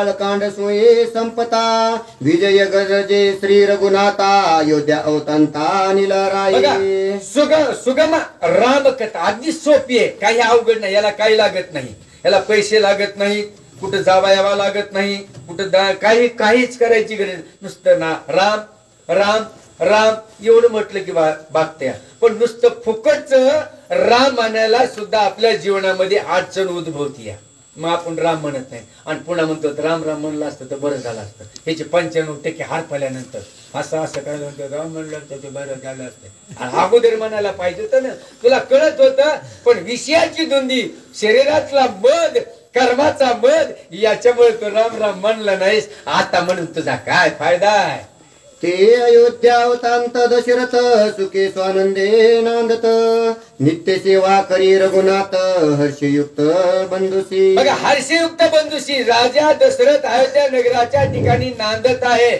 बालकांड सोये संपता विजय गरजे श्री रघुनाथा अयोध्या अवतांता निलराये. सुगम रामकथा अगदी सोपी आहे, काही अवघड नाही, याला काही लागत नाही, याला पैसे लागत नाही, कुठं जावा यावा लागत नाही, कुठं काहीच करायची गरज, नुसतं ना राम राम राम एवढं म्हटलं की बागत्या. पण नुसतं फुकटच राम म्हणायला सुद्धा आपल्या जीवनामध्ये अडचण उद्भवती. मग आपण राम म्हणत नाही आणि पुन्हा म्हणतो राम राम म्हणलं असतं तर बरं झालं असतं. ह्याचे 95% हार पडल्यानंतर असं काय म्हणतो, राम म्हणलं तर ते बरं झालं असतं. अगोदर म्हणायला पाहिजे होतं ना, तुला कळत होतं. पण विषयाची धुंदी, शरीरातला मध, कर्माचा मध, याच्यामुळे तू राम राम म्हणला नाहीस. आता म्हणून तुझा काय फायदा आहे. ते अयोध्या अवतांत दशरथ सुखे स्वानंदे नांदत नित्य सेवा करी रघुनाथ हर्षयुक्त बंधुसी. बघा, हर्षयुक्त बंधुशी राजा दशरथ अयोध्या नगराच्या ठिकाणी नांदत आहे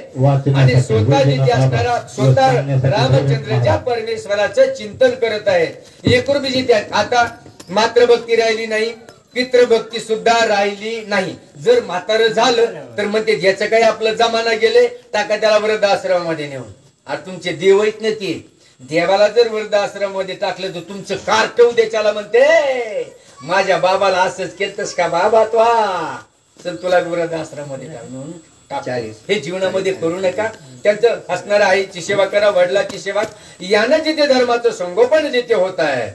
आणि स्वतः जिथे असणारा स्वतः रामचंद्रच्या परमेश्वराचं चिंतन करत आहे. एकरूप जिथे आता मात्र भक्ती राहिली नाही, पितृभक्ती सुद्धा राहिली नाही. जर म्हातारं झालं तर म्हणते याचं काही आपलं जमाना गेले, टाका त्याला वृद्धाश्रमामध्ये नेऊन. अरे तुमचे देव आहेत ना, ते देवाला जर वृद्धाश्रमामध्ये टाकलं तर तुमचं कार्टव त्याच्याला म्हणते माझ्या बाबाला असंच केलंस का बाबा, तर तुला वृद्धाश्रमामध्ये टाकून हे जीवनामध्ये करू नका. त्यांचं असणाऱ्या आईची सेवा करा, वडिलाची सेवा, यानं जिथे धर्माचं संगोपन जिथे होत आहे